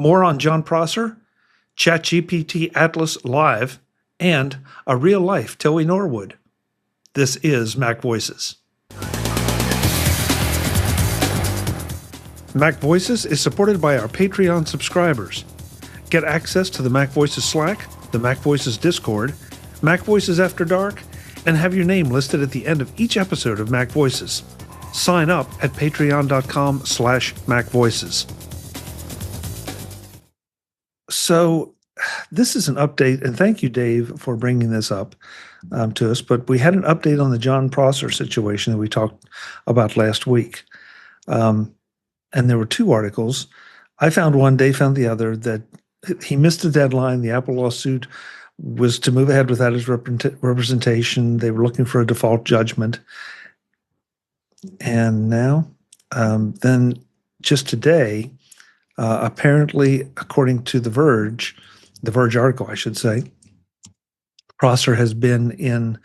More on Jon Prosser, ChatGPT Atlas Live, and a real-life Tilly Norwood. This is MacVoices. MacVoices is supported by our Patreon subscribers. Get access to the MacVoices Slack, the MacVoices Discord, MacVoices After Dark, and have your name listed at the end of each episode of MacVoices. Sign up at patreon.com/MacVoices. So this is an update, and thank you, Dave, for bringing this up to us, but we had an update on the Jon Prosser situation that we talked about last week. And there were two articles. I found one, Dave found the other, that he missed the deadline. The Apple lawsuit was to move ahead without his representation. They were looking for a default judgment. And now, then just today, apparently, according to the Verge article, I should say, Prosser has been in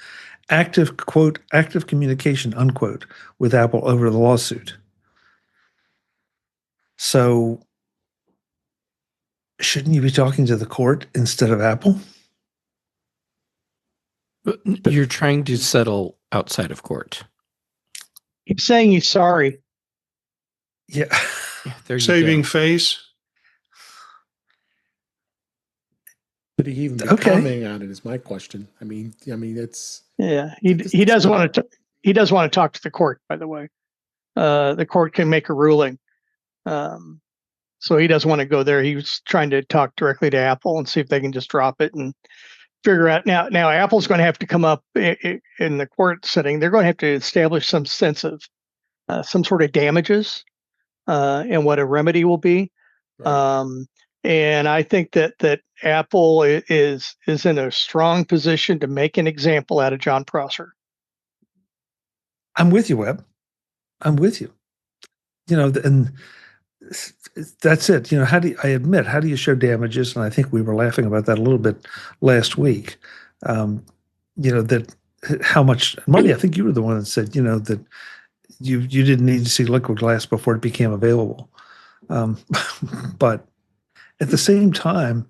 active, quote, active communication, unquote, with Apple over the lawsuit. So shouldn't you be talking to the court instead of Apple? You're trying to settle outside of court. He's saying he's sorry. Yeah. Saving face. Did he even be commenting on it? Is my question. I mean, it's he does want to. He does want to talk to the court. By the way, the court can make a ruling. So he doesn't want to go there. He was trying to talk directly to Apple and see if they can just drop it and figure out. Now Apple's going to have to come up in the court setting. They're going to have to establish some sense of some sort of damages and what a remedy will be. Right. And I think that Apple is in a strong position to make an example out of Jon Prosser. I'm with you, Webb. I'm with you. And that's it. How do you show damages? And I think we were laughing about that a little bit last week. That how much, Marty, I think you were the one that said, that you didn't need to see liquid glass before it became available. But at the same time,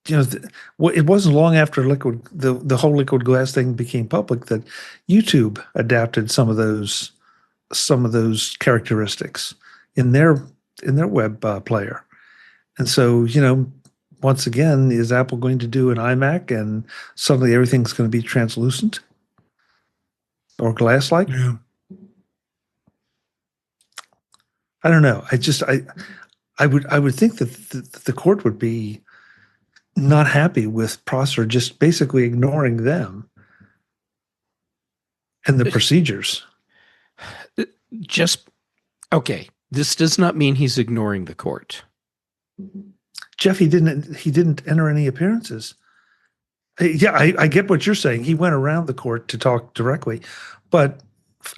it wasn't long after the whole liquid glass thing became public that YouTube adapted some of those characteristics in their web player. And so, once again, is Apple going to do an iMac and suddenly everything's going to be translucent or glass-like? Yeah. I don't know. I would think that the court would be not happy with Prosser just basically ignoring them and the procedures. Okay. This does not mean he's ignoring the court. Jeff, he didn't enter any appearances. Yeah, I get what you're saying. He went around the court to talk directly, but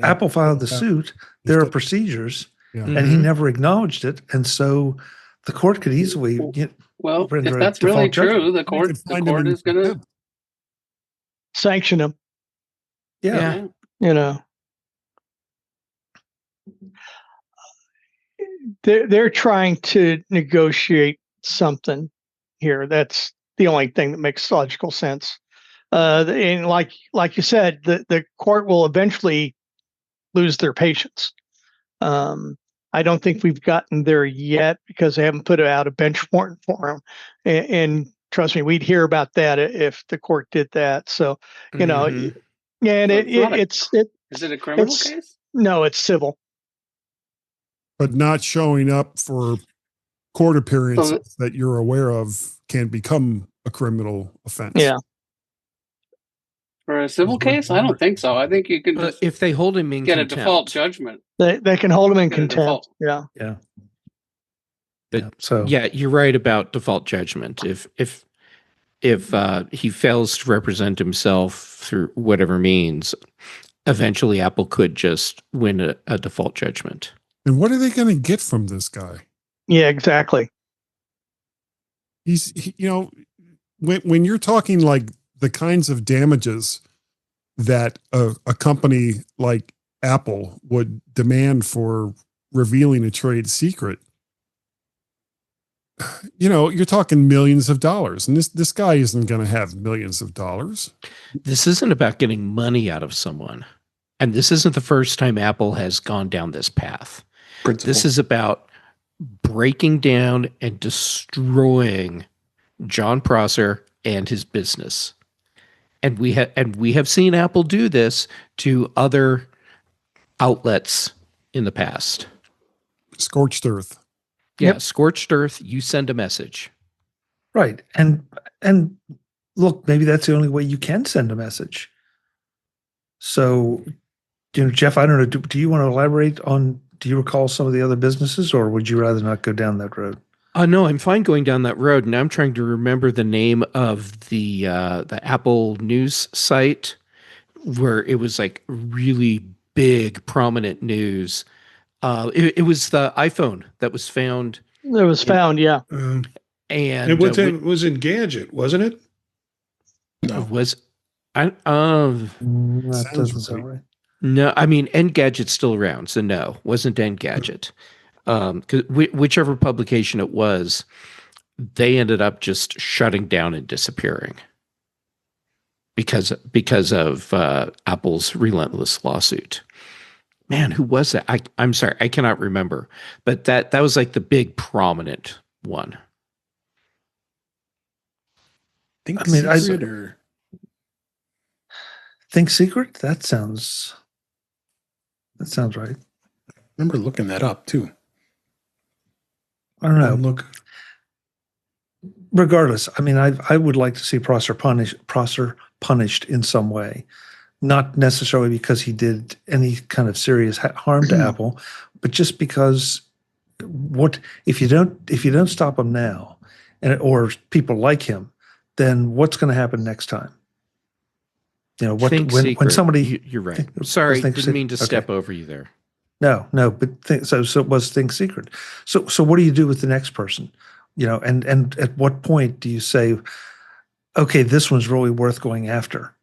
Apple filed the suit. There are procedures, and he never acknowledged it, and so the court could easily. Well, if that's really true, the court is going to sanction him. Yeah. They're trying to negotiate something here. That's the only thing that makes logical sense. And like you said, the court will eventually lose their patience. I don't think we've gotten there yet because they haven't put out a bench warrant for him. And trust me, we'd hear about that if the court did that. So, and is it a criminal case? No, it's civil. But not showing up for court appearances that you're aware of can become a criminal offense. Yeah. For a civil case? I don't think so. I think you can just if they hold him in get contempt. A default judgment. They can hold him in contempt. Yeah. Yeah. But you're right about default judgment. If he fails to represent himself through whatever means, eventually Apple could just win a default judgment. And what are they going to get from this guy? Yeah, exactly. When you're talking like the kinds of damages that a company like Apple would demand for revealing a trade secret, you're talking millions of dollars, and this guy isn't going to have millions of dollars. This isn't about getting money out of someone. And this isn't the first time Apple has gone down this path. This is about breaking down and destroying Jon Prosser and his business. And we have seen Apple do this to other outlets in the past. Scorched earth. Yeah, scorched earth, you send a message. Right. And look, maybe that's the only way you can send a message. So, Jeff, I don't know, do you want to elaborate on, do you recall some of the other businesses, or would you rather not go down that road? No, I'm fine going down that road. And I'm trying to remember the name of the Apple News site where it was like really big, prominent news. It was the iPhone that was found. It was found, yeah. And it was in Gadget, wasn't it? No. That doesn't sound right. No, I mean, Engadget's still around, so no, wasn't Engadget. 'Cause whichever publication it was, they ended up just shutting down and disappearing because of Apple's relentless lawsuit. Man, who was that? I'm sorry, I cannot remember. But that was like the big prominent one. Think Secret? That sounds right. I remember looking that up too. I don't know. Look. Regardless, I mean, I would like to see Prosser punished in some way. Not necessarily because he did any kind of serious harm to Apple, but just because if you don't stop him now, or people like him, then what's going to happen next time? When somebody, you're right. Sorry, didn't mean to step over you there. No, but so it was Think Secret. So what do you do with the next person? And at what point do you say, okay, this one's really worth going after?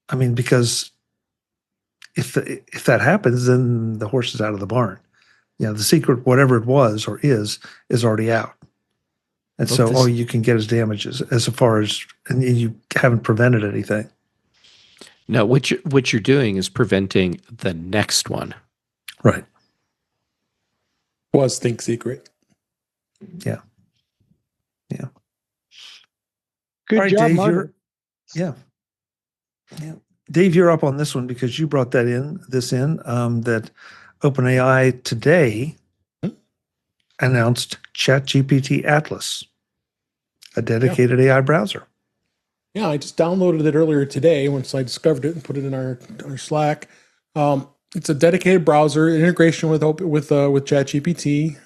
I mean, because if that happens, then the horse is out of the barn. The secret, whatever it was or is already out. And so all you can get is damages as far as, and you haven't prevented anything. No, what you're doing is preventing the next one. Right. Was Think Secret. Yeah. Good job, Dave, Martin. Yeah. Dave, you're up on this one because you brought that in, that OpenAI today announced ChatGPT Atlas, a dedicated AI browser. Yeah, I just downloaded it earlier today once I discovered it and put it in our Slack. It's a dedicated browser integration with ChatGPT.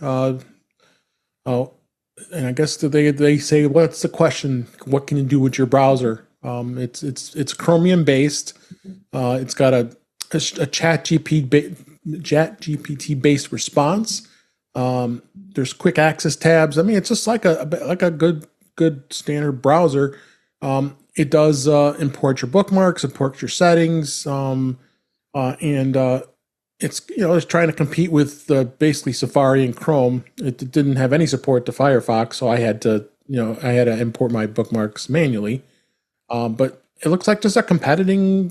And I guess they say, what's the question? What can you do with your browser? It's Chromium based. It's got a ChatGPT based response. There's quick access tabs. I mean, it's just like a good standard browser. It does import your bookmarks, import your settings, and it's trying to compete with basically Safari and Chrome. It didn't have any support to Firefox, so I had to import my bookmarks manually. But it looks like just a competing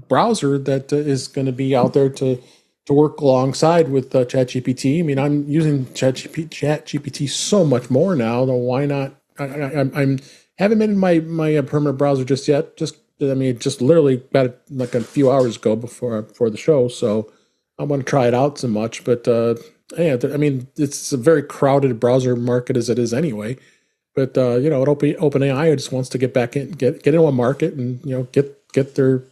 browser that is going to be out there to work alongside with ChatGPT. I mean, I'm using ChatGPT so much more now. Then why not? I haven't been in my permanent browser just yet. It just literally got it like a few hours ago before the show. So I want to try it out so much. But it's a very crowded browser market as it is anyway. But OpenAI just wants to get back in, get into a market, and get their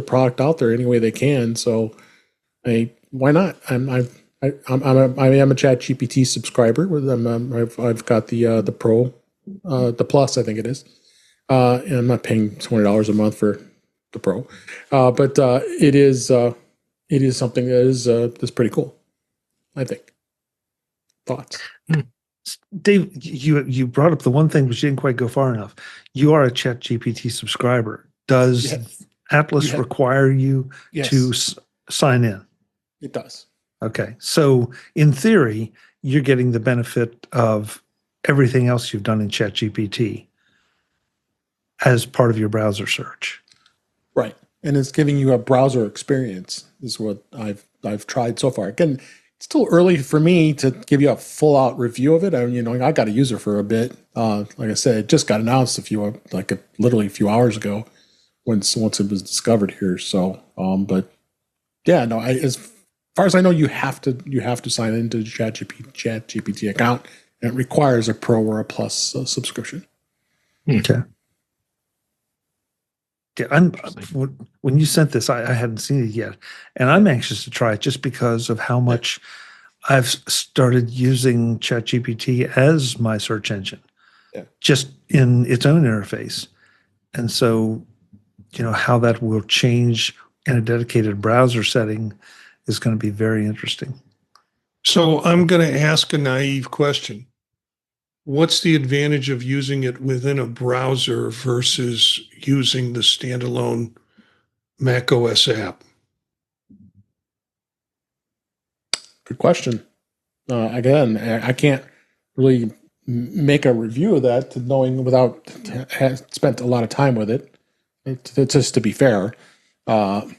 product out there any way they can. So, why not? I am a ChatGPT subscriber with them. I've got the Pro, the Plus, I think it is, and I'm not paying $20 a month for the Pro, but it is something that is pretty cool, I think. Thoughts? Dave, you brought up the one thing which didn't quite go far enough. You are a ChatGPT subscriber. Does Atlas require you to sign in? It does. Okay. So in theory, you're getting the benefit of everything else you've done in ChatGPT as part of your browser search. Right. And it's giving you a browser experience is what I've tried so far. Again, it's still early for me to give you a full out review of it. I got a user for a bit. Like I said, it just got announced literally a few hours ago once it was discovered here. So, but yeah, no, as far as I know, you have to sign into the ChatGPT account, and it requires a Pro or a Plus subscription. Okay. Yeah, when you sent this, I hadn't seen it yet, and I'm anxious to try it just because of how much I've started using ChatGPT as my search engine, just in its own interface. And so, how that will change in a dedicated browser setting is going to be very interesting. So I'm going to ask a naive question. What's the advantage of using it within a browser versus using the standalone macOS app? Good question. Again, I can't really make a review of that knowing without spent a lot of time with it. Just to be fair, good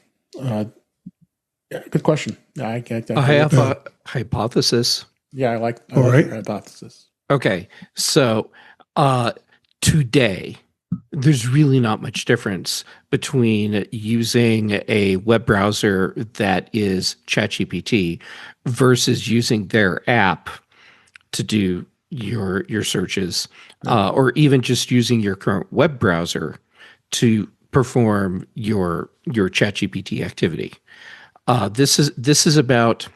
question. I have a hypothesis. Yeah, I like your hypothesis. Okay, so today, there's really not much difference between using a web browser that is ChatGPT versus using their app to do your searches, or even just using your current web browser to perform your ChatGPT activity. This is about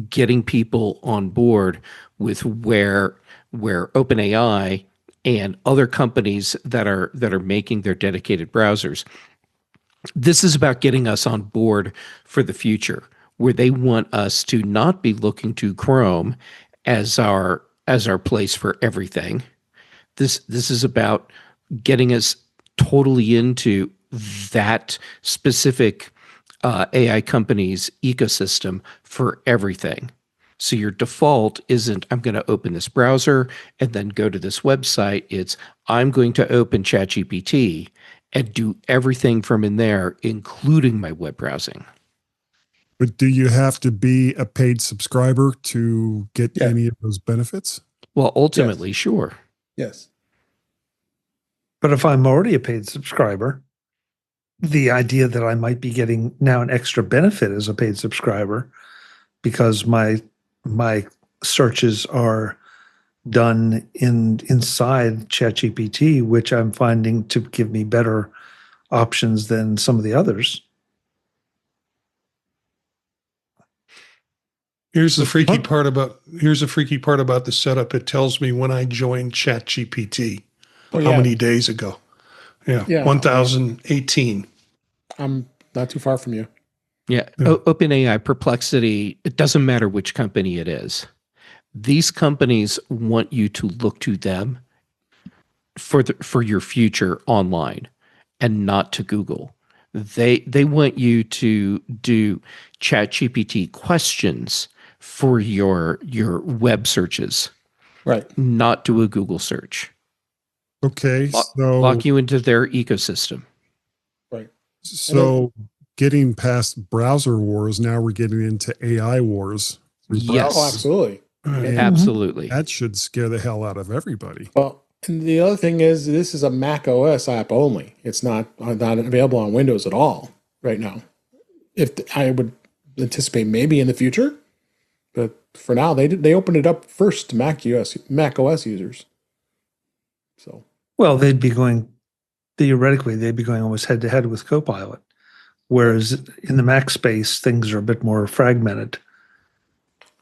getting people on board with where OpenAI and other companies that are making their dedicated browsers. This is about getting us on board for the future, where they want us to not be looking to Chrome as our place for everything. This is about getting us totally into that specific AI company's ecosystem for everything. So your default isn't, I'm going to open this browser and then go to this website. It's, I'm going to open ChatGPT and do everything from in there, including my web browsing. But do you have to be a paid subscriber to get any of those benefits? Well, ultimately, sure. Yes. But if I'm already a paid subscriber, the idea that I might be getting now an extra benefit as a paid subscriber because my searches are done inside ChatGPT, which I'm finding to give me better options than some of the others. Here's the freaky part about the setup. It tells me when I joined ChatGPT, how many days ago. Yeah. 1018. I'm not too far from you. Yeah. OpenAI, Perplexity, it doesn't matter which company it is. These companies want you to look to them for your future online and not to Google. They want you to do ChatGPT questions for your web searches. Right. Not do a Google search. Okay. So lock you into their ecosystem. Right. So getting past browser wars, now we're getting into AI wars. Yes. Oh, absolutely. Absolutely. That should scare the hell out of everybody. Well, and the other thing is this is a Mac OS app only. It's not available on Windows at all right now. If I would anticipate maybe in the future, but for now they opened it up first to Mac OS users. So well, theoretically they'd be going almost head to head with Copilot, whereas in the Mac space things are a bit more fragmented.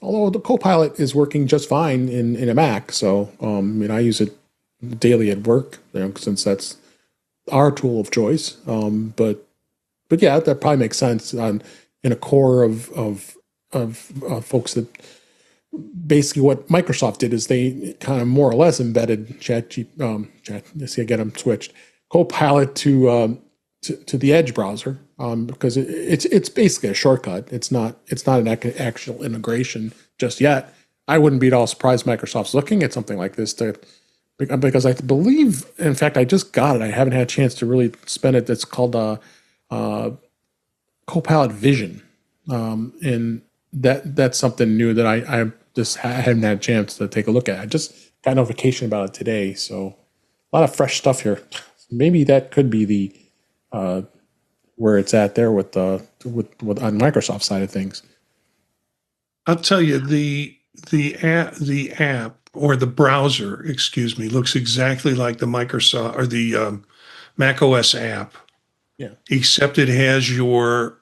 Although the Copilot is working just fine in a Mac, so I use it daily at work, since that's our tool of choice. But yeah, that probably makes sense in a core of folks that basically what Microsoft did is they kind of more or less embedded let's get them switched Copilot to the Edge browser because it's basically a shortcut. It's not an actual integration just yet, I wouldn't be at all surprised Microsoft's looking at something like this because I believe, in fact, I just got it. I haven't had a chance to really spend it. It's called Copilot Vision, and that's something new that I just haven't had a chance to take a look at. I just got notification about it today, so a lot of fresh stuff here. Maybe that could be the where it's at there with on Microsoft side of things. I'll tell you, the app or the browser, excuse me, looks exactly like the Microsoft or the Mac OS app. Yeah. Except it has your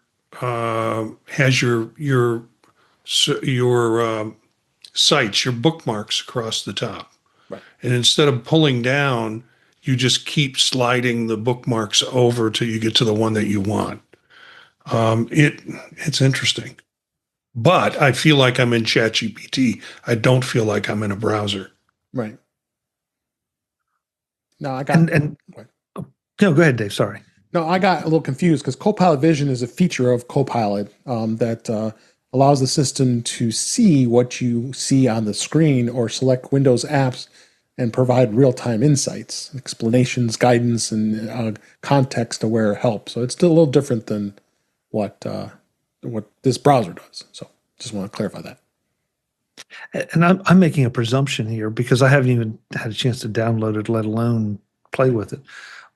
sites, your bookmarks across the top. Right. And instead of pulling down, you just keep sliding the bookmarks over till you get to the one that you want. It's interesting. But I feel like I'm in ChatGPT. I don't feel like I'm in a browser. Right. No, I got no, go ahead, Dave. Sorry. No, I got a little confused because Copilot Vision is a feature of Copilot that allows the system to see what you see on the screen or select Windows apps and provide real-time insights, explanations, guidance, and context-aware help. So it's still a little different than what this browser does. So just want to clarify that. And I'm making a presumption here because I haven't even had a chance to download it, let alone play with it.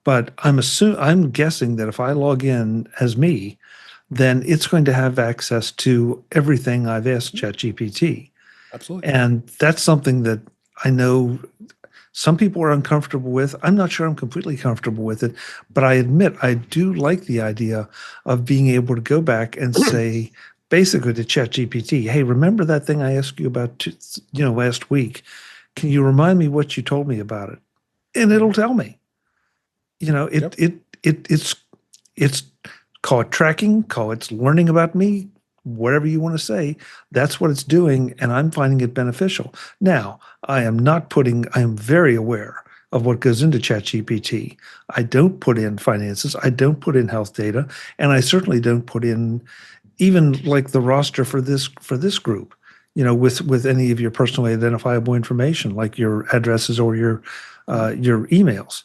But I'm guessing that if I log in as me, then it's going to have access to everything I've asked ChatGPT. Absolutely. And that's something that I know some people are uncomfortable with. I'm not sure I'm completely comfortable with it, but I admit I do like the idea of being able to go back and say, basically to ChatGPT, hey, remember that thing I asked you about, last week? Can you remind me what you told me about it? And it'll tell me. It's call it tracking, call it learning about me, whatever you want to say. That's what it's doing, and I'm finding it beneficial. Now, I am very aware of what goes into ChatGPT. I don't put in finances, I don't put in health data, and I certainly don't put in even like the roster for this group, with any of your personally identifiable information, like your addresses or your emails.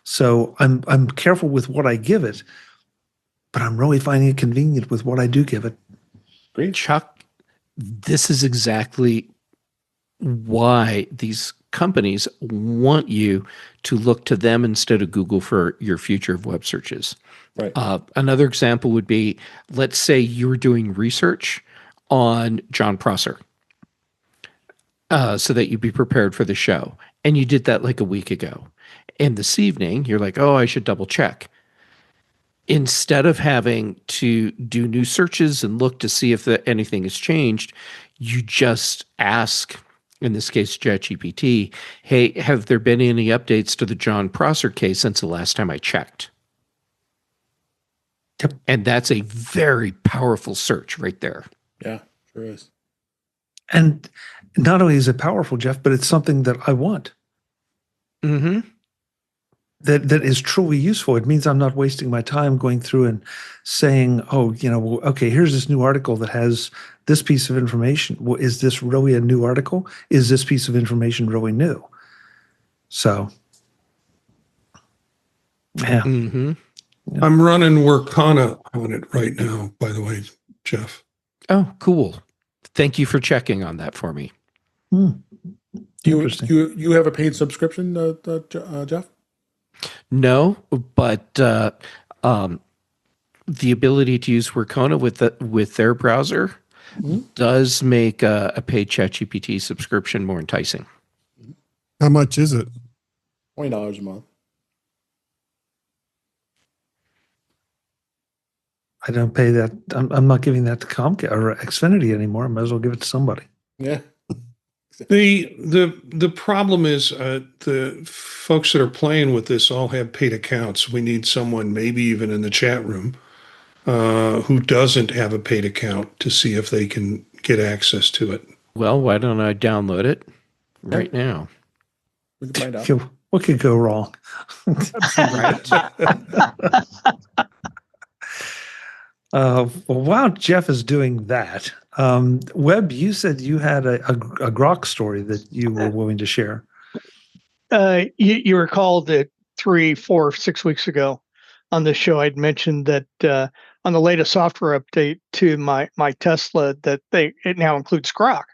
So I'm careful with what I give it, but I'm really finding it convenient with what I do give it. Great. Chuck, this is exactly why these companies want you to look to them instead of Google for your future of web searches. Right. Another example would be, let's say you were doing research on Jon Prosser so that you'd be prepared for the show. And you did that like a week ago. And this evening, you're like, oh, I should double check. Instead of having to do new searches and look to see if anything has changed, you just ask, in this case, ChatGPT, hey, have there been any updates to the Jon Prosser case since the last time I checked? Yep. And that's a very powerful search right there. Yeah, sure is. And not only is it powerful, Jeff, but it's something that I want. Mm-hmm. That is truly useful. It means I'm not wasting my time going through and saying, oh, okay, here's this new article that has this piece of information. Well, is this really a new article? Is this piece of information really new? So, yeah. Mm-hmm. Yeah. I'm running Workana on it right now, by the way, Jeff. Oh, cool. Thank you for checking on that for me. Do you have a paid subscription, Jeff? No, but the ability to use Workana with their browser does make a paid ChatGPT subscription more enticing. How much is it? $20 a month. I don't pay that. I'm not giving that to Comcast or Xfinity anymore. I might as well give it to somebody. Yeah. The problem is the folks that are playing with this all have paid accounts. We need someone, maybe even in the chat room, who doesn't have a paid account to see if they can get access to it. Well, why don't I download it right now? We can find out. What could go wrong? Right. Well, while Jeff is doing that, Webb, you said you had a Grok story that you were willing to share. You recall that 3, 4, 6 weeks ago on the show, I'd mentioned that on the latest software update to my Tesla, that it now includes Grok.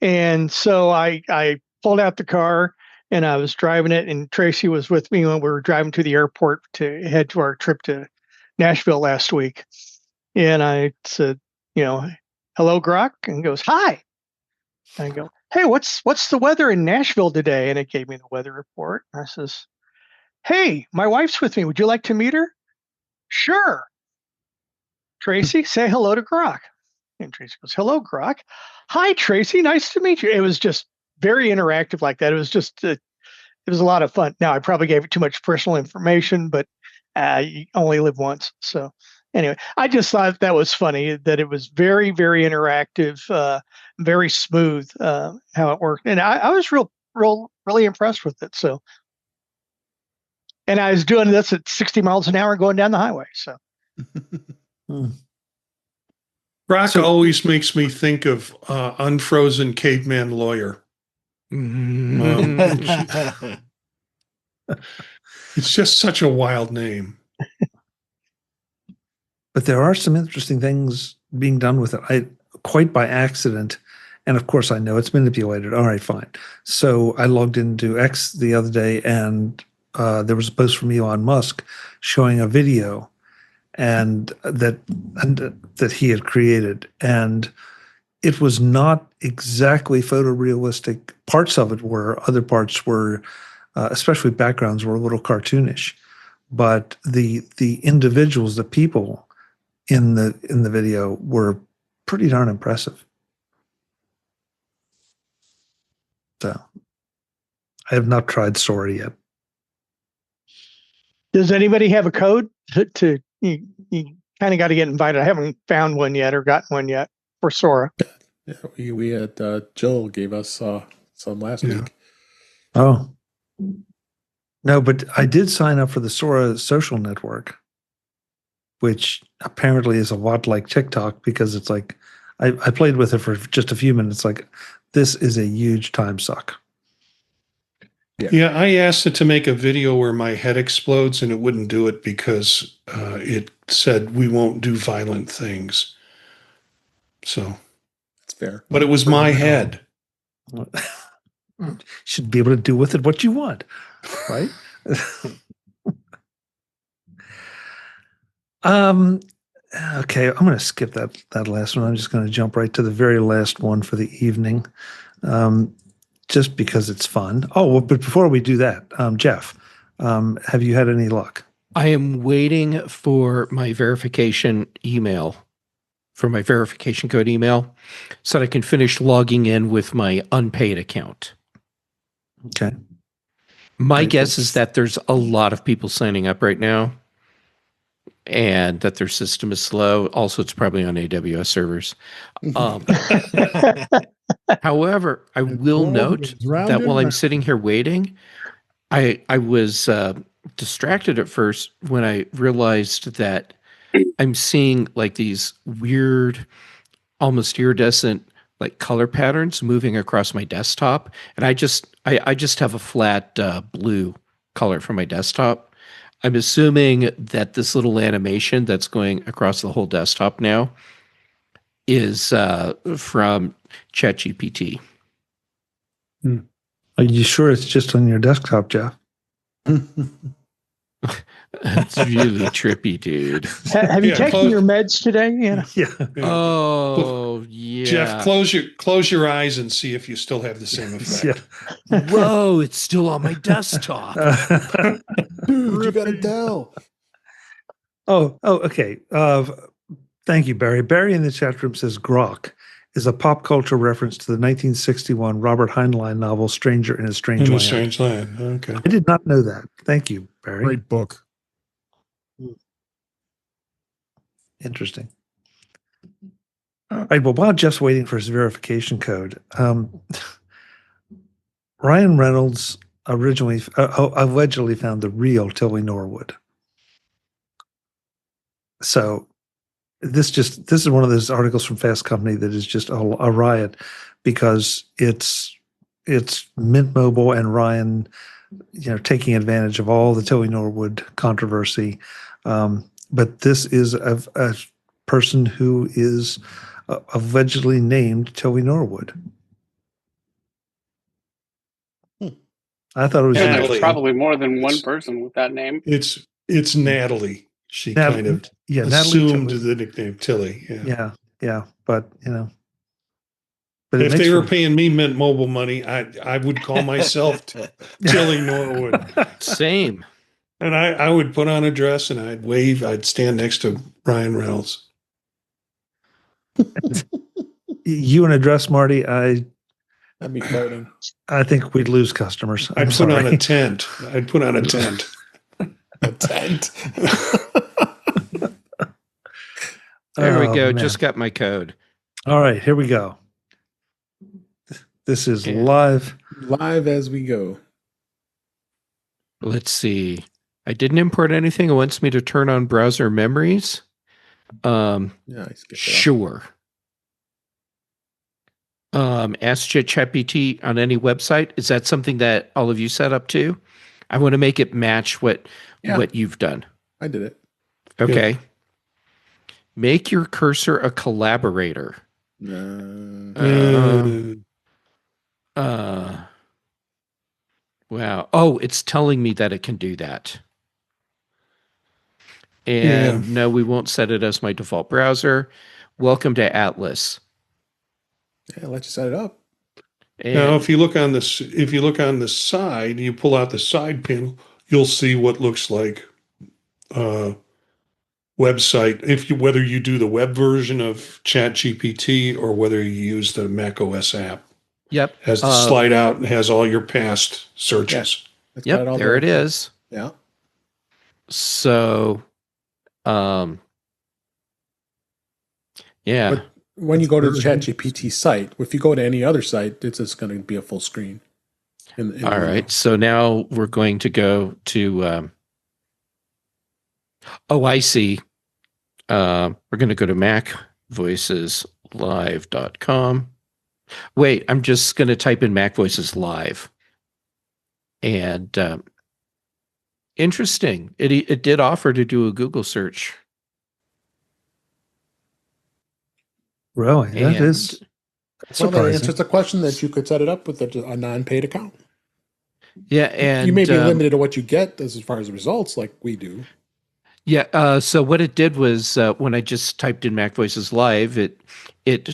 And so I pulled out the car and I was driving it, and Tracy was with me when we were driving to the airport to head to our trip to Nashville last week. And I said, hello, Grok, and he goes, hi. And I go, hey, what's the weather in Nashville today? And it gave me the weather report. And I says, hey, my wife's with me. Would you like to meet her? Sure. Tracy, say hello to Grok. And Tracy goes, hello, Grok. Hi, Tracy. Nice to meet you. It was just very interactive like that. It was just, it was a lot of fun. Now, I probably gave it too much personal information, but you only live once. So anyway, I just thought that was funny, that it was very, very interactive, very smooth how it worked. And I was really impressed with it. So, and I was doing this at 60 miles an hour going down the highway. So. Grok always makes me think of Unfrozen Caveman Lawyer. It's just such a wild name. But there are some interesting things being done with it. Quite by accident, and of course I know it's manipulated. All right, fine. So I logged into X the other day, and there was a post from Elon Musk showing a video and that he had created, and it was not exactly photorealistic. Parts of it were, other parts were, especially backgrounds, were a little cartoonish. But the individuals, the people in the video were pretty darn impressive. So I have not tried Sora yet. Does anybody have a code to you kind of got to get invited? I haven't found one yet or gotten one yet for Sora. Yeah, we had Jill gave us some last week. Oh. No, but I did sign up for the Sora social network, which apparently is a lot like TikTok, because it's like, I played with it for just a few minutes. Like, this is a huge time suck. Yeah, I asked it to make a video where my head explodes, and it wouldn't do it because it said we won't do violent things. So that's fair. But it was my head. Should be able to do with it what you want, right? Okay, I'm going to skip that last one. I'm just going to jump right to the very last one for the evening, just because it's fun. Oh, well, but before we do that, Jeff, have you had any luck? I am waiting for my verification email, for my verification code email, so that I can finish logging in with my unpaid account. Okay. My guess is that there's a lot of people signing up right now, and that their system is slow. Also, it's probably on AWS servers. However, I will note that while I'm sitting here waiting, I was distracted at first when I realized that I'm seeing like these weird, almost iridescent like color patterns moving across my desktop, and I just have a flat blue color for my desktop. I'm assuming that this little animation that's going across the whole desktop now is from ChatGPT. Are you sure it's just on your desktop, Jeff? It's really trippy, dude. Have you taken your meds today? Yeah. Oh, yeah. Jeff, close your eyes and see if you still have the same effect. Yeah. Whoa, it's still on my desktop. Dude, you gotta tell. Oh, okay. Thank you, Barry. Barry in the chat room says Grok is a pop culture reference to the 1961 Robert Heinlein novel Stranger in a Strange Land. Strange Land. Okay. I did not know that. Thank you, Barry. Great book. Interesting. All right. Well, while Jeff's waiting for his verification code, Ryan Reynolds originally allegedly found the real Tilly Norwood. So this is one of those articles from Fast Company that is just a riot because it's Mint Mobile and Ryan, taking advantage of all the Tony Norwood controversy. But this is a person who is allegedly named Tony Norwood. I thought it was there's probably more than one person with that name. It's Natalie. She kind of assumed the nickname Tilly. Yeah. But but if they were paying me Mint Mobile money, I would call myself Tilly Norwood. Same. And I would put on a dress and I'd wave. I'd stand next to Ryan Reynolds. You in a dress, Marty? That'd be floating. I think we'd lose customers. I'd put on a tent. A tent. There we go. Man. Just got my code. All right, here we go. This is live. Live as we go. Let's see. I didn't import anything. It wants me to turn on browser memories. Sure. Ask ChatGPT on any website. Is that something that all of you set up too? I want to make it match what you've done. I did it. Okay. Good. Make your cursor a collaborator. Wow. Oh, it's telling me that it can do that. And no, we won't set it as my default browser. Welcome to Atlas. Yeah, let you set it up. And now, if you look on the side, you pull out the side panel, you'll see what looks like website. Whether you do the web version of ChatGPT or whether you use the macOS app. Yep. Has the slide out and has all your past searches. Yeah. Yep. There it is. Yeah. So, yeah. But when you go to the ChatGPT site, if you go to any other site, it's just going to be a full screen. All right. So now we're going to go to, I see. We're going to go to MacVoicesLive.com. Wait, I'm just going to type in MacVoices Live. And interesting. It did offer to do a Google search. Really? That is surprising. Well, that answers the question that you could set it up with a non-paid account. Yeah, and you may be limited to what you get as far as results, like we do. Yeah. So what it did was when I just typed in MacVoices Live, it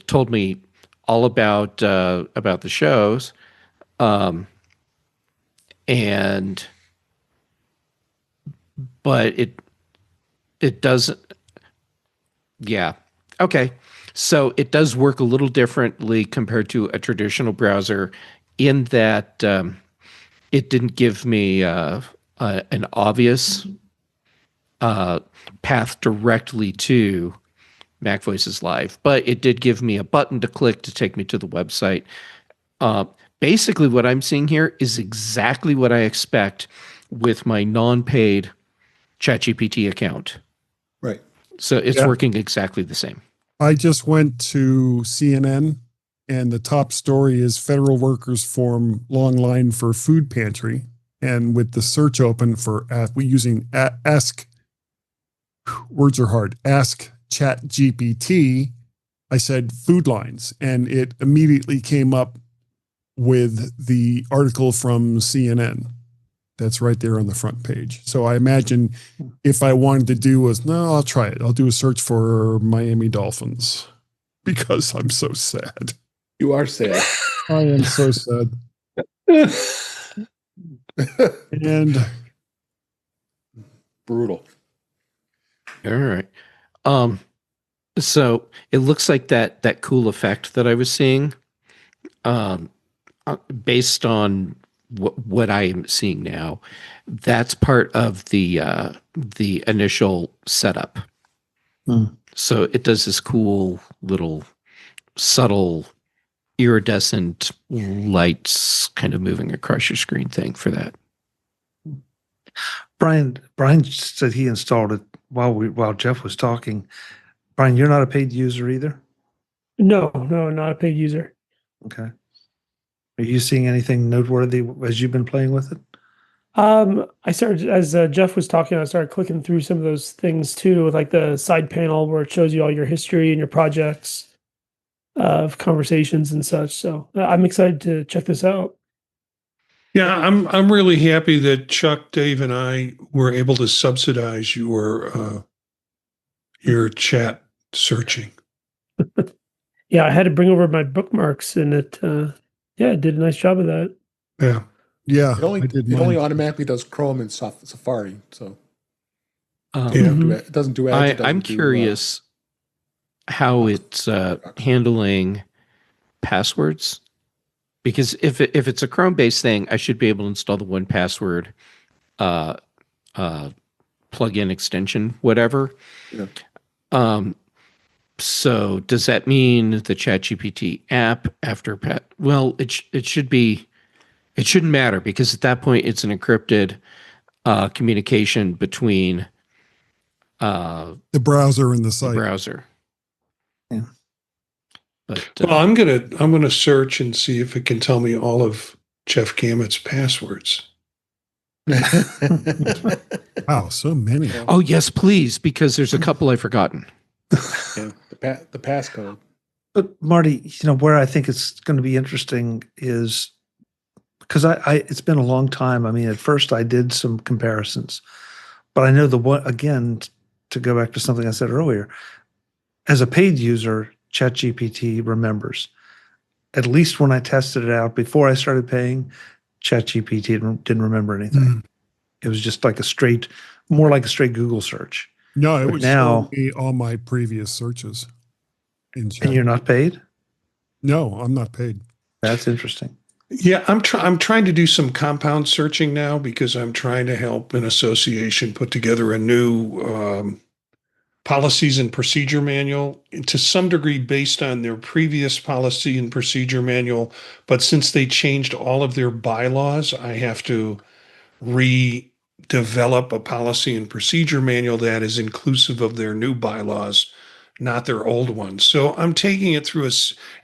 told me all about the shows, but it doesn't. Yeah. Okay. So it does work a little differently compared to a traditional browser in that it didn't give me an obvious path directly to MacVoices Live, but it did give me a button to click to take me to the website. Basically, what I'm seeing here is exactly what I expect with my non-paid ChatGPT account. Right. So it's working exactly the same. I just went to CNN, and the top story is federal workers form long line for food pantry. And with the search open for using ask, words are hard, ask ChatGPT, I said food lines, and it immediately came up with the article from CNN. That's right there on the front page. So I imagine if I wanted to I'll try it. I'll do a search for Miami Dolphins because I'm so sad. You are sad. I am so sad. And brutal. All right. So it looks like that cool effect that I was seeing, based on what I am seeing now, that's part of the initial setup. So it does this cool little subtle iridescent lights kind of moving across your screen thing for that. Brian said he installed it while Jeff was talking. Brian, you're not a paid user either? No, not a paid user. Okay. Are you seeing anything noteworthy as you've been playing with it? I started, as Jeff was talking, I started clicking through some of those things too, like the side panel where it shows you all your history and your projects of conversations and such. So I'm excited to check this out. Yeah, I'm really happy that Chuck, Dave, and I were able to subsidize your chat searching. Yeah, I had to bring over my bookmarks, and it did a nice job of that. Yeah. Yeah, It only automatically does Chrome and Safari, so it doesn't do ads. I'm curious how it's handling passwords, because if it's a Chrome-based thing, I should be able to install the 1Password plugin extension, whatever. Yeah. So does that mean the ChatGPT app after well, it should be. It shouldn't matter, because at that point it's an encrypted communication between the browser and the site. browser. Yeah. But Well, I'm gonna search and see if it can tell me all of Jeff Gamet's passwords. Wow, so many. oh yes, please, because there's a couple I've forgotten. Yeah, the passcode. But Marty, where I think it's going to be interesting is because it's been a long time. I mean, at first I did some comparisons, but I know again, to go back to something I said earlier, as a paid user, ChatGPT remembers. At least when I tested it out before I started paying, ChatGPT didn't remember anything. It was just like more like a straight Google search. No, it But would now show me all my previous searches. And you're not paid? No, I'm not paid. That's interesting. Yeah, I'm trying to do some compound searching now, because I'm trying to help an association put together a new policies and procedure manual, to some degree based on their previous policy and procedure manual. But since they changed all of their bylaws, I have to redevelop a policy and procedure manual that is inclusive of their new bylaws, not their old ones. So I'm taking it through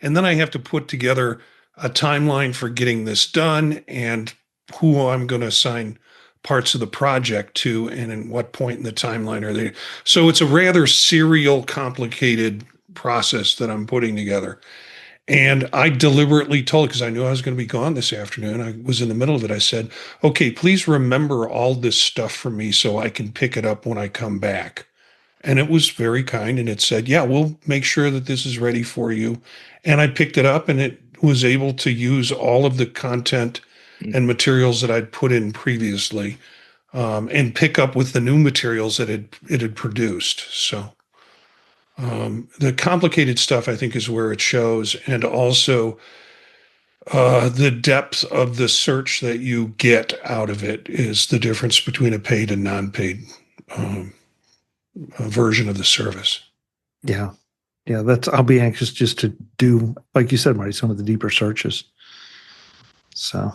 and then I have to put together a timeline for getting this done, and who I'm going to assign parts of the project to, and in what point in the timeline are they. So it's a rather serial, complicated process that I'm putting together. And I deliberately told, because I knew I was going to be gone this afternoon, I was in the middle of it, I said, okay, please remember all this stuff for me so I can pick it up when I come back. And it was very kind, and it said, yeah, we'll make sure that this is ready for you. And I picked it up, and it was able to use all of the content and materials that I'd put in previously, and pick up with the new materials that it had produced. So the complicated stuff, I think, is where it shows, and also the depth of the search that you get out of it is the difference between a paid and non-paid version of the service. Yeah. Yeah, I'll be anxious just to do, like you said, Marty, some of the deeper searches. So,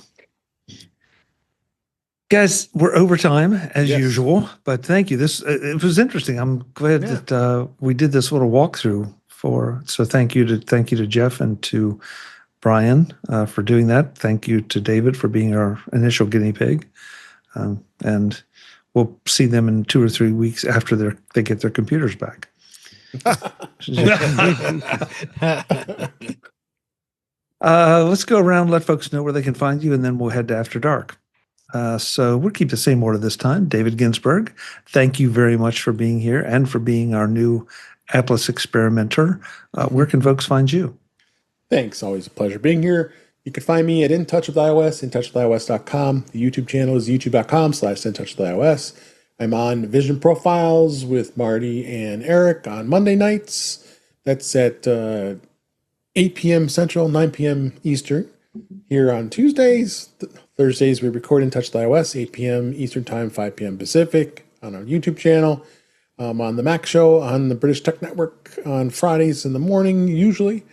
guys, we're over time as usual, but thank you. It was interesting. I'm glad that we did this little walkthrough so thank you to Jeff and to Brian for doing that. Thank you to David for being our initial guinea pig. And we'll see them in 2 or 3 weeks after they get their computers back. Let's go around, let folks know where they can find you, and then we'll head to After Dark. So we'll keep the same order this time. David Ginsburg, thank you very much for being here and for being our new Atlas experimenter. Where can folks find you? Thanks. Always a pleasure being here. You can find me at In Touch with iOS, intouchwithios.com. The YouTube channel is youtube.com/intouchwithios. I'm on Vision Profiles with Marty and Eric on Monday nights. That's at 8 p.m. Central, 9 p.m. Eastern. Here on Tuesdays, Thursdays, we record In Touch with iOS, 8 p.m. Eastern Time, 5 p.m. Pacific on our YouTube channel. On the Mac Show on the British Tech Network on Fridays in the morning, usually.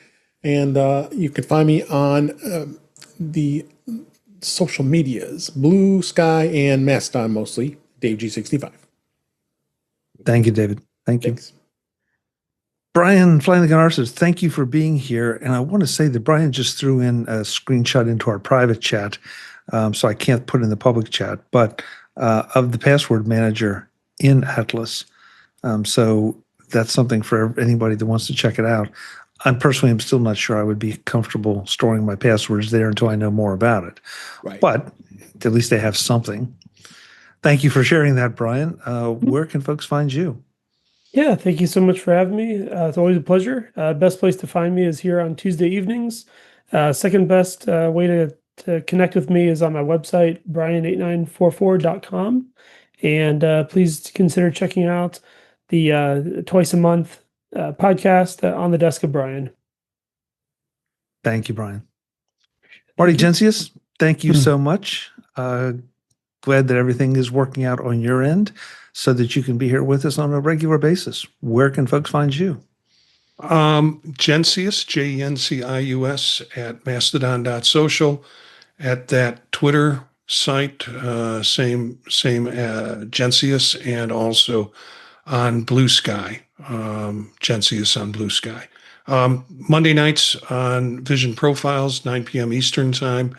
And you can find me on the social medias, Blue Sky and Mastodon mostly, Dave G65. Thank you, David. Thank you. Thanks. Brian Flanigan-Arthurs, thank you for being here. And I want to say that Brian just threw in a screenshot into our private chat, so I can't put in the public chat, but of the password manager in Atlas. So that's something for anybody that wants to check it out. I'm still not sure I would be comfortable storing my passwords there until I know more about it. Right. But at least they have something. Thank you for sharing that, Brian. Where can folks find you? Yeah, thank you so much for having me. It's always a pleasure. Best place to find me is here on Tuesday evenings. Second best way to connect with me is on my website, brian8944.com. And please consider checking out the twice a month podcast On the Desk of Brian. Thank you, Brian. Marty Jencius, thank you so much. Glad that everything is working out on your end so that you can be here with us on a regular basis. Where can folks find you? Jencius, Jencius at mastodon.social, at that Twitter site, same Jencius, and also on Blue Sky, Jencius on Blue Sky. Monday nights on Vision Profiles, 9 p.m. Eastern Time.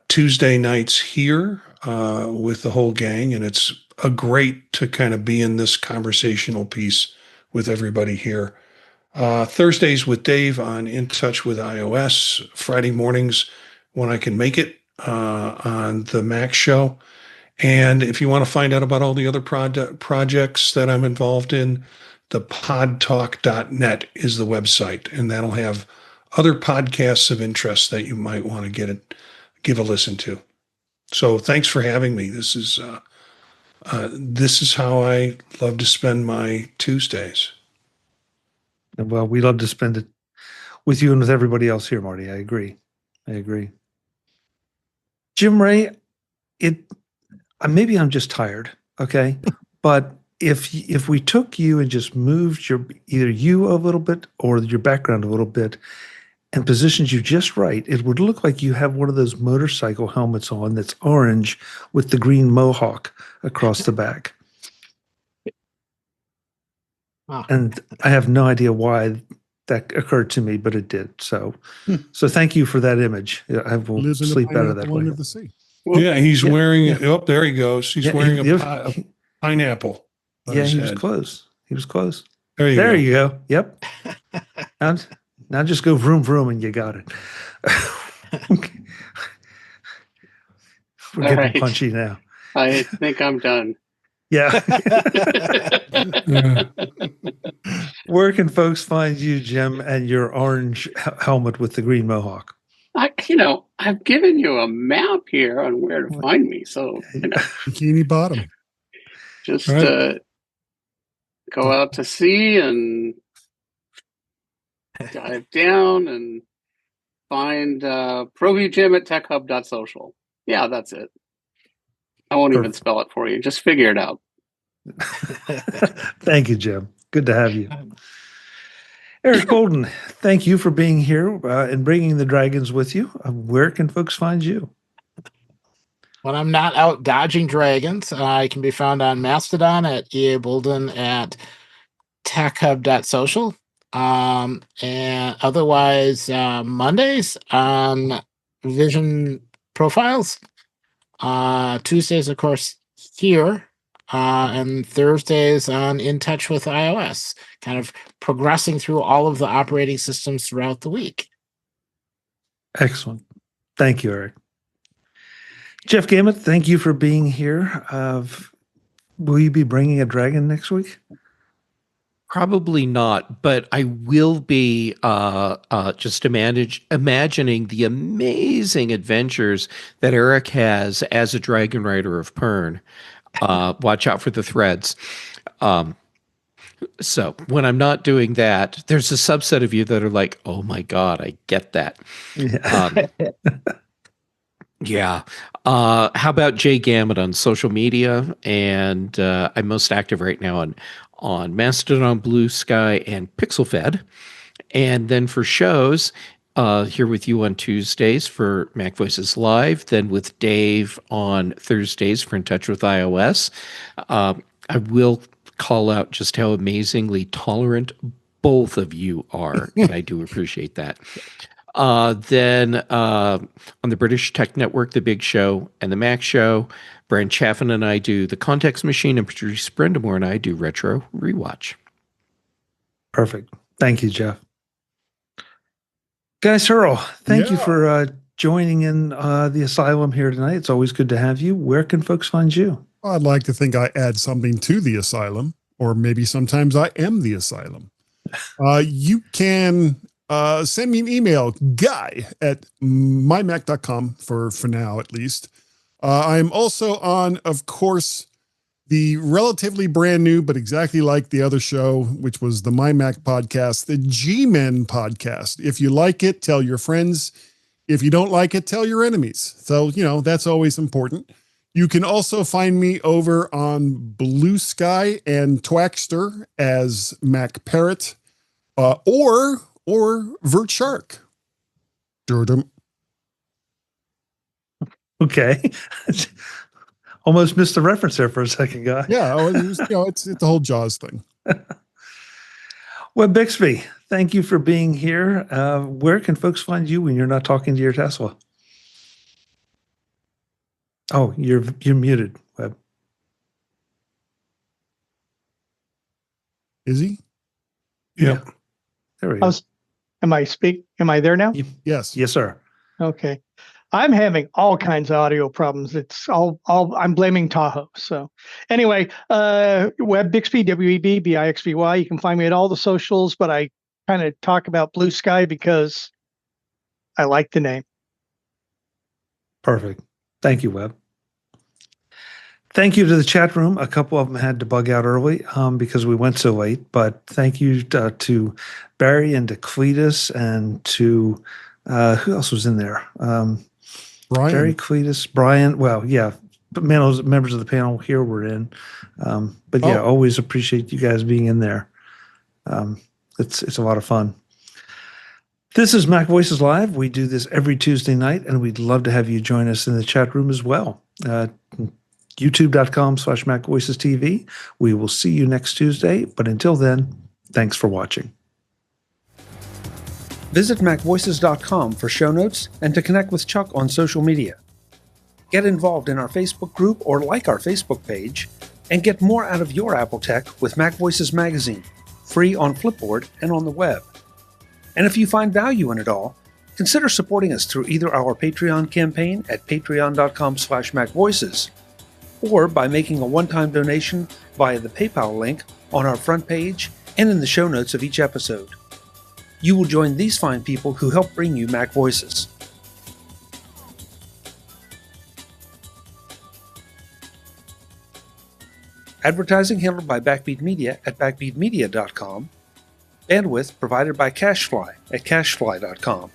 Tuesday nights here with the whole gang, and it's great to kind of be in this conversational piece with everybody here. Thursdays with Dave on In Touch with iOS. Friday mornings when I can make it on the Mac Show. And if you want to find out about all the other projects that I'm involved in, the podtalk.net is the website, and that'll have other podcasts of interest that you might want to give a listen to. So thanks for having me. This is how I love to spend my Tuesdays. Well, we love to spend it with you and with everybody else here, Marty. I agree. Jim Ray, maybe I'm just tired, okay? But if we took you and just moved either you a little bit or your background a little bit and positioned you just right, it would look like you have one of those motorcycle helmets on that's orange with the green mohawk across the back. Wow. And I have no idea why that occurred to me, but it did. So thank you for that image. I will sleep better that way. Of the sea. Yeah, he's wearing it. Oh, there he goes. He's wearing a pineapple. He was close. There you go. Yep. Now just go vroom vroom and you got it. We're getting punchy now. I think I'm done. Yeah. Where can folks find you, Jim, and your orange helmet with the green mohawk? I've given you a map here on where to find me. So, Bikini Bottom. Just go out to sea and dive down and find ProViewJim at techhub.social. Yeah, that's it. I won't even spell it for you. Just figure it out. Thank you, Jim. Good to have you. Eric Bolden, thank you for being here and bringing the dragons with you. Where can folks find you? When I'm not out dodging dragons, I can be found on Mastodon at EA Bolden at techhub.social. And otherwise, Mondays on Vision Profiles. Tuesdays, of course, here. And Thursdays on In Touch with iOS, kind of progressing through all of the operating systems throughout the week. Excellent. Thank you, Eric. Jeff Gamet, thank you for being here. Will you be bringing a dragon next week? Probably not, but I will be just imagining the amazing adventures that Eric has as a dragon rider of Pern. Watch out for the threads. So when I'm not doing that, there's a subset of you that are like, oh my God, I get that. Yeah. How about Jay Gamet on social media? And I'm most active right now on Mastodon, Blue Sky, and PixelFed. And then for shows, here with you on Tuesdays for MacVoices Live, then with Dave on Thursdays for In Touch with iOS. I will call out just how amazingly tolerant both of you are, and I do appreciate that. Then on the British Tech Network, The Big Show and The Mac Show, Brent Chaffin and I do The Context Machine, and Patrice Brendamore and I do Retro Rewatch. Perfect. Thank you, Jeff. Guy Serle, thank you for joining in the Asylum here tonight. It's always good to have you. Where can folks find you? I'd like to think I add something to the Asylum, or maybe sometimes I am the Asylum. You can send me an email, guy@mymac.com for now, at least. I'm also on, of course, the relatively brand new, but exactly like the other show, which was the My Mac podcast, the G-Men podcast. If you like it, tell your friends. If you don't like it, tell your enemies. So, that's always important. You can also find me over on Blue Sky and Twaxter as Mac Parrot, or Vert Shark. Okay. Almost missed the reference there for a second, Guy. Yeah, it's the whole Jaws thing. Web Bixby, thank you for being here. Where can folks find you when you're not talking to your Tesla? Oh, you're muted, Web. Is he? Yeah. There we go. Am I there now? Yes. Yes, sir. Okay. I'm having all kinds of audio problems. It's I'm blaming Tahoe. So anyway, Web Bixby, WEBBIXBY. You can find me at all the socials, but I kind of talk about Blue Sky because I like the name. Perfect. Thank you, Web. Thank you to the chat room. A couple of them had to bug out early because we went so late. But thank you to Barry and to Cletus and to who else was in there? Brian. Barry, Cletus, Brian. Well, yeah, members of the panel here were in. But yeah, always appreciate you guys being in there. It's a lot of fun. This is Mac Voices Live. We do this every Tuesday night, and we'd love to have you join us in the chat room as well. YouTube.com/MacVoicesTV. We will see you next Tuesday, but until then, thanks for watching. Visit MacVoices.com for show notes and to connect with Chuck on social media. Get involved in our Facebook group or like our Facebook page, and get more out of your Apple tech with Mac Voices Magazine, free on Flipboard and on the web. And if you find value in it all, consider supporting us through either our Patreon campaign at patreon.com/MacVoices, or by making a one-time donation via the PayPal link on our front page and in the show notes of each episode. You will join these fine people who help bring you Mac Voices. Advertising handled by Backbeat Media at backbeatmedia.com. Bandwidth provided by CacheFly at cachefly.com.